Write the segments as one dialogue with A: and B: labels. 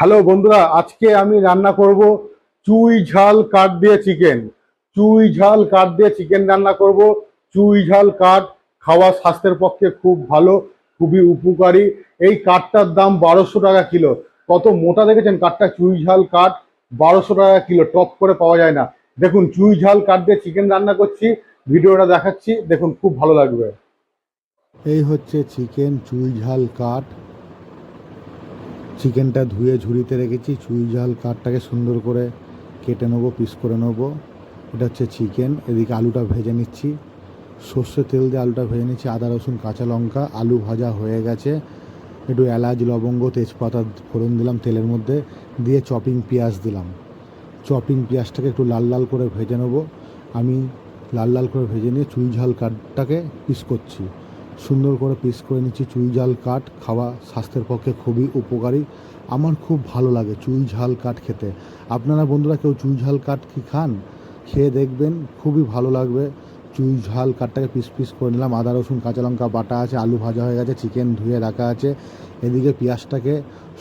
A: Hello বন্ধুরা, আজকে আমি রান্না করব চুই ঝাল কাঠ দিয়ে চিকেন। চুই ঝাল কাঠ দিয়ে চিকেন রান্না করব। চুই ঝাল কাঠ খাওয়া স্বাস্থ্যের পক্ষে খুব ভালো, খুবই উপকারী। এই কাঠটার দাম 1200 টাকা কিলো। কত মোটা দেখেছেন কাঠটা? চুই ঝাল কাঠ 1200 টাকা কিলো, টপ করে পাওয়া যায় না। দেখুন, চুই ঝাল কাঠ দিয়ে চিকেন রান্না করছি, ভিডিওটা দেখাচ্ছি, দেখুন খুব ভালো লাগবে।
B: এই হচ্ছে চিকেন চুই ঝাল কাঠ। চিকেনটা ধুয়ে ঝুড়িতে রেখেছি। চুই ঝাল কাঠটাকে সুন্দর করে কেটে নেবো, পিস করে নেবো। এটা হচ্ছে চিকেন। এদিকে আলুটা ভেজে নিচ্ছি, সর্ষের তেল দিয়ে আলুটা ভেজে নিচ্ছি। আদা রসুন কাঁচা লঙ্কা, আলু ভাজা হয়ে গেছে। একটু এলাচ লবঙ্গ তেজপাতা ফোড়ন দিলাম তেলের মধ্যে, দিয়ে চপিং পেঁয়াজ দিলাম। চপিং পেঁয়াজটাকে একটু লাল লাল করে ভেজে নেবো। আমি লাল লাল করে ভেজে নিয়ে চুই ঝাল কাঠটাকে পিস করছি। সুন্দর করে পিস করে নিচ্ছি। চুই ঝাল কাঠ খাওয়া স্বাস্থ্যের পক্ষে খুবই উপকারী। আমার খুব ভালো লাগে চুই ঝাল কাঠ খেতে। আপনারা বন্ধুরা কেউ চুই ঝাল কাঠ কি খান? খেয়ে দেখবেন, খুবই ভালো লাগবে। চুই ঝাল কাঠটাকে পিস পিস করে নিলাম। আদা রসুন কাঁচা লঙ্কা বাটা আছে, আলু ভাজা হয়ে গেছে, চিকেন ধুয়ে রাখা আছে। এদিকে পেঁয়াজটাকে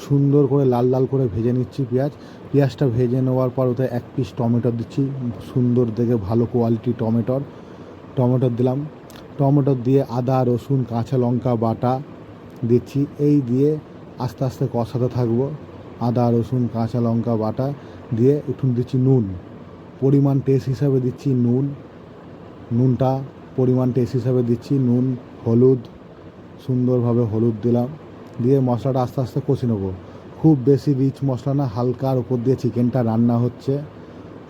B: সুন্দর করে লাল লাল করে ভেজে নিচ্ছি। পেঁয়াজটা ভেজে নেওয়ার পর ওতে এক পিস টমেটো দিচ্ছি, সুন্দর দেখে ভালো কোয়ালিটি টমেটো দিলাম। টমেটো দিয়ে আদা রসুন কাঁচা লঙ্কা বাটা দিচ্ছি। এই দিয়ে আস্তে আস্তে কষাতে থাকবো। আদা রসুন কাঁচা লঙ্কা বাটা দিয়ে একটু দিচ্ছি নুন, পরিমাণ টেস্ট হিসাবে দিচ্ছি নুনটা পরিমাণ টেস্ট হিসাবে দিচ্ছি নুন, হলুদ, সুন্দরভাবে হলুদ দিলাম। দিয়ে মশলাটা আস্তে আস্তে কষে নেবো। খুব বেশি রিচ মশলা না, হালকার উপর দিয়ে চিকেনটা রান্না হচ্ছে।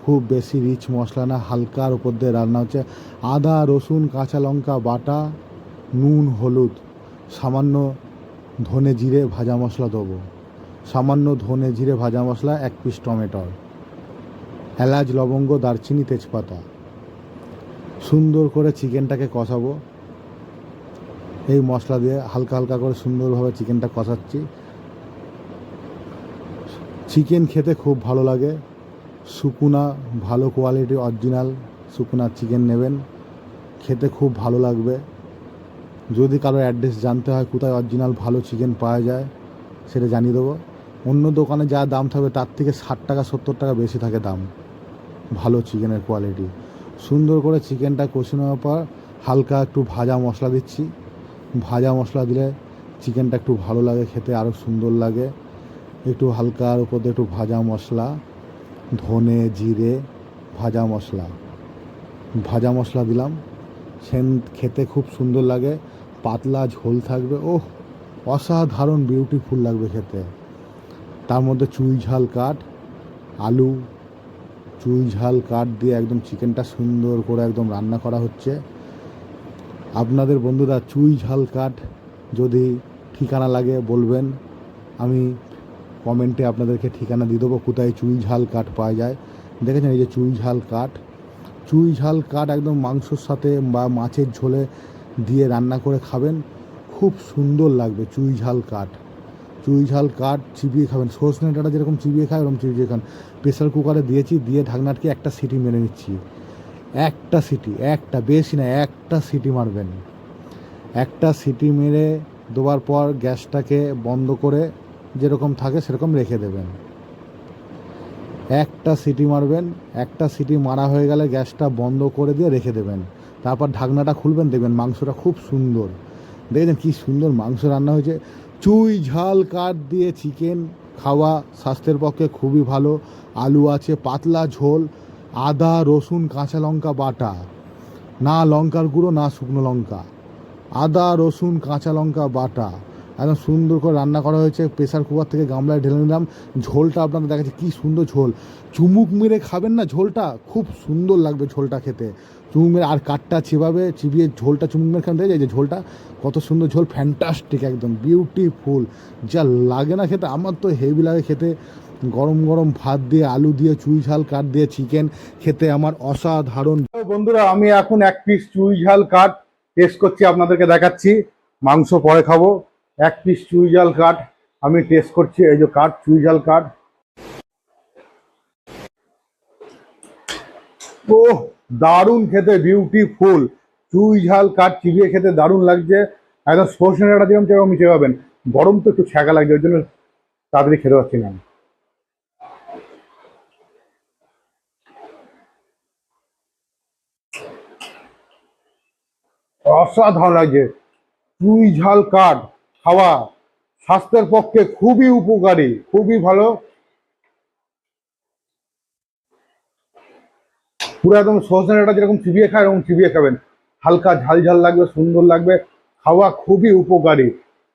B: খুব বেশি রিচ মশলা না, হালকার উপর দিয়ে রান্না হচ্ছে। আদা রসুন কাঁচা লঙ্কা বাটা, নুন হলুদ, সামান্য ধনে জিরে ভাজা মশলা দেবো। সামান্য ধনে জিরে ভাজা মশলা, এক পিস টমেটো, এলাচ লবঙ্গ দারচিনি তেজপাতা। সুন্দর করে চিকেনটাকে কষাবো। এই মশলা দিয়ে হালকা হালকা করে সুন্দরভাবে চিকেনটা কষাচ্ছি। চিকেন খেতে খুব ভালো লাগে। শুকনা ভালো কোয়ালিটি অরিজিনাল শুকনা চিকেন নেবেন, খেতে খুব ভালো লাগবে। যদি কারো অ্যাড্রেস জানতে হয় কোথায় অরিজিনাল ভালো চিকেন পাওয়া যায়, সেটা জানিয়ে দেবো। অন্য দোকানে যা দাম থাকবে তার থেকে 60 টাকা 70 টাকা বেশি থাকে দাম ভালো চিকেনের কোয়ালিটি। সুন্দর করে চিকেনটা কষে নেওয়ার পর হালকা একটু ভাজা মশলা দিচ্ছি। ভাজা মশলা দিলে চিকেনটা একটু ভালো লাগে খেতে, আরও সুন্দর লাগে। একটু হালকার উপর দিয়ে একটু ভাজা মশলা, ধনে জিরে ভাজা মশলা দিলাম। খেতে খুব সুন্দর লাগে, পাতলা ঝোল থাকবে। ওহ, অসাধারণ বিউটিফুল লাগবে খেতে। তার মধ্যে চুই ঝাল কাঠ, আলু, চুই ঝাল কাঠ দিয়ে একদম চিকেনটা সুন্দর করে একদম রান্না করা হচ্ছে। আপনাদের বন্ধুরা চুই ঝাল কাঠ যদি ঠিকানা লাগে বলবেন, আমি কমেন্টে আপনাদেরকে ঠিকানা দিয়ে দেবো কোথায় চুই ঝাল কাঠ পাওয়া যায়। দেখেছেন এই যে চুই ঝাল কাঠ একদম মাংসর সাথে বা মাছের ঝোলে দিয়ে রান্না করে খাবেন, খুব সুন্দর লাগবে। চুই ঝাল কাঠ চিবিয়ে খাবেন, সজনে ডাঁটা যেরকম চিবিয়ে খায় ওরকম চিবিয়ে খান। প্রেসার কুকারে দিয়েছি, দিয়ে ঢাকনাটকে একটা সিটি মেরে নিচ্ছি। একটা বেশি না, একটা সিটি মারবেন। একটা সিটি মেরে দেওয়ার পর গ্যাসটাকে বন্ধ করে যেরকম থাকে সেরকম রেখে দেবেন। একটা সিটি মারবেন, একটা সিটি মারা হয়ে গেলে গ্যাসটা বন্ধ করে দিয়ে রেখে দেবেন। তারপর ঢাকনাটা খুলবেন, দেখবেন মাংসটা খুব সুন্দর। দেখেছেন কি সুন্দর মাংস রান্না হয়েছে। চুই ঝাল কাঠ দিয়ে চিকেন খাওয়া স্বাস্থ্যের পক্ষে খুবই ভালো। আলু আছে, পাতলা ঝোল, আদা রসুন কাঁচা লঙ্কা বাটা, না লঙ্কার গুঁড়ো না শুকনো লঙ্কা, আদা রসুন কাঁচা লঙ্কা বাটা, একদম সুন্দর করে রান্না করা হয়েছে। প্রেসার কুকার থেকে গামলায় ঢেলে নিলাম। ঝোলটা আপনাদের দেখাচ্ছে কী সুন্দর ঝোল। চুমুক মেরে খাবেন না ঝোলটা, খুব সুন্দর লাগবে ঝোলটা খেতে। চুমুক মেরে আর কাঠটা চিবিয়ে ঝোলটা চুমুক মেরে খান, দেখে যে ঝোলটা কত সুন্দর ঝোল, ফ্যান্টাস্টিক, একদম বিউটিফুল। যা লাগে না খেতে, আমার তো হেভি লাগে খেতে। গরম গরম ভাত দিয়ে আলু দিয়ে চুই ঝাল কাঠ দিয়ে চিকেন খেতে আমার অসাধারণ।
A: বন্ধুরা, আমি এখন এক পিস চুই ঝাল কাঠ টেস্ট করছি, আপনাদেরকে দেখাচ্ছি। মাংস পরে খাবো। এক পিস চুই ঝাল কাঠ আমি টেস্ট করছি। এই যে কাঠ, চুই ঝাল কাঠ। ও, দারুণ খেতে, বিউটিফুল। চুই ঝাল কাঠ চিবিয়ে খেতে দারুণ লাগছে। একদম সর্ষে ডাঁটা যেরকম চেবাবেন। গরম তো একটু ছ্যাঁকা লাগছে, ওই জন্য তাড়াতাড়ি খেতে পারছি না। অসাধারণ লাগছে। চুই ঝাল কাঠ খাওয়া স্বাস্থ্যের পক্ষে খুবই উপকারী, খুবই ভালো। পুরো একদম সজনে ডাঁটা যেরকম চিবিয়ে খায় এরকম চিবিয়ে খাবেন। হালকা ঝাল ঝাল লাগবে, সুন্দর লাগবে, খাওয়া খুবই উপকারী।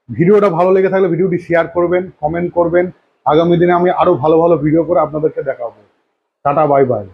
A: ভিডিওটা ভালো লেগে থাকলে ভিডিওটি শেয়ার করবেন, কমেন্ট করবেন। আগামী দিনে আমি আরো ভালো ভালো ভিডিও করে আপনাদেরকে দেখাবো। Tata, bye bye.